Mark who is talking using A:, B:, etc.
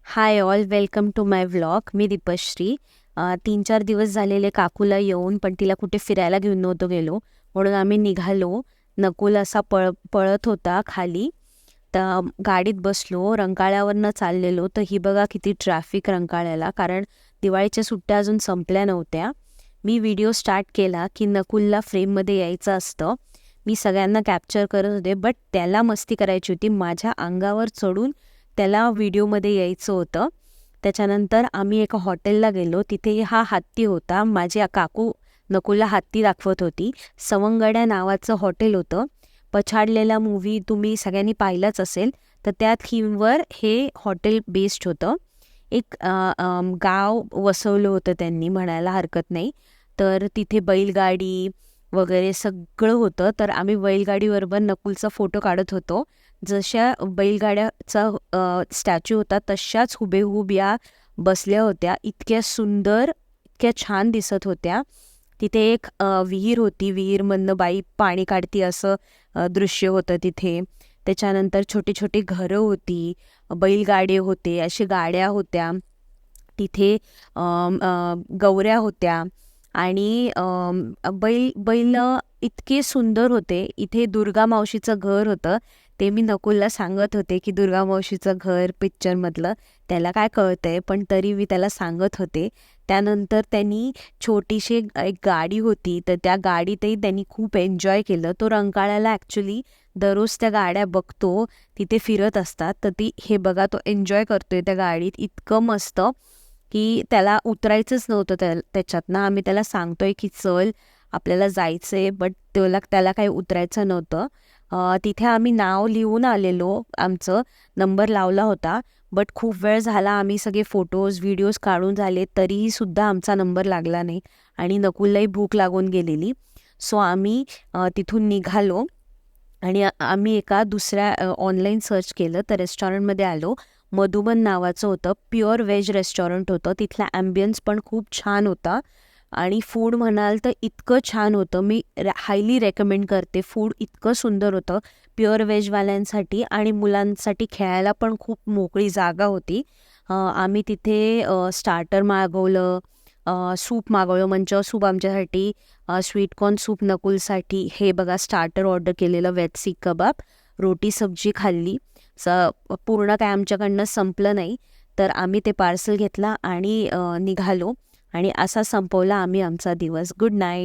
A: High all, welcome to my vlog. मी दीपश्री. 3-4 दिवस झालेले काकूला येऊन, पण तिला कुठे फिरायला घेऊन नव्हतो गेलो, म्हणून आम्ही निघालो. नकुल असा पळत होता खाली, तर गाडीत बसलो. रंकाळ्यावरनं चाललेलो, तर ही बघा किती ट्रॅफिक रंकाळ्याला, कारण दिवाळीच्या सुट्ट्या अजून संपल्या नव्हत्या. मी व्हिडिओ स्टार्ट केला की नकुलला फ्रेममध्ये यायचं असतं. मी सगळ्यांना कॅप्चर करत होते, बट त्याला मस्ती करायची होती. माझ्या अंगावर चढून त्याला व्हिडिओमध्ये यायचं होतं. त्याच्यानंतर आम्ही एका हॉटेलला गेलो. तिथे हा हत्ती होता. माझी काकू नकुलला हत्ती दाखवत होती. सवंगड्या नावाचं हॉटेल होतं. पछाडलेला मूव्ही तुम्ही सगळ्यांनी पाहिलाच असेल. तर त्या थीमवर हे हॉटेल बेस्ड होतं. एक गाव वसवलं होतं त्यांनी, म्हणायला हरकत नाही. तर तिथे बैलगाडी वगैरे सगळं होतं. तर आम्ही बैलगाडीबरोबर नकुलचा फोटो काढत होतो. जशा बैलगाड्याचा स्टॅच्यू होता तशाच हुबेहूब या बसल्या होत्या. इतक्या सुंदर, इतक्या छान दिसत होत्या. तिथे एक विहीर होती. विहीरमधनं बाई पाणी काढती असं दृश्य होतं तिथे. त्याच्यानंतर छोटी छोटी घरं होती, बैलगाडे होते, अशा गाड्या होत्या तिथे. गवऱ्या होत्या आणि बैल इतके सुंदर होते. इथे दुर्गा मावशीचं घर होतं. ते मी नकुलला सांगत होते की दुर्गा मावशीचं घर पिक्चरमधलं. त्याला काय कळतंय, पण तरी मी त्याला सांगत होते. त्यानंतर त्यांनी छोटीशी एक गाडी होती, तर त्या गाडीतही त्यांनी खूप एन्जॉय केलं. तो रंकाळ्याला ॲक्च्युली दररोज त्या गाड्या बघतो, तिथे फिरत असतात. तर हे बघा, तो एन्जॉय करतोय त्या गाडीत. इतकं मस्त की त्याला उतरायचंच नव्हतं त्याच्यातनं. आम्ही त्याला सांगतोय की चल आपल्याला जायचं आहे, बट त्याला काही उतरायचं नव्हतं. तिथे आम्ही नाव लिहून आलेलो, आमचं नंबर लावला होता. बट खूप वेळ झाला, आम्ही सगळे फोटोज व्हिडिओज काढून झाले, तरीही सुद्धा आमचा नंबर लागला नाही आणि नकुललाही भूक लागून गेलेली. सो आम्ही तिथून निघालो आणि आम्ही एका दुसऱ्या ऑनलाईन सर्च केलं, तर रेस्टॉरंटमध्ये आलो. मधुबन नावाचं होतं. प्युअर व्हेज रेस्टॉरंट होतं. तिथला ॲम्बियन्स पण खूप छान होता आणि फूड म्हणाल तर इतकं छान होतं. मी हायली रेकमेंड करते. फूड इतकं सुंदर होतं प्युअर व्हेजवाल्यांसाठी, आणि मुलांसाठी खेळायला पण खूप मोकळी जागा होती. आम्ही तिथे स्टार्टर मागवलं, सूप मागवलं, मंचाव सूप आमच्यासाठी, स्वीटकॉर्न सूप नकुलसाठी. हे बघा स्टार्टर ऑर्डर केलेलं, वेज सीख कबाब, रोटी सब्जी खाल्ली. पूर्ण काय आमच्याकडनं संपलं नाही, तर आम्ही ते पार्सल घेतला आणि निघालो आणि असा संपवला आम्ही आमचा दिवस. Good night.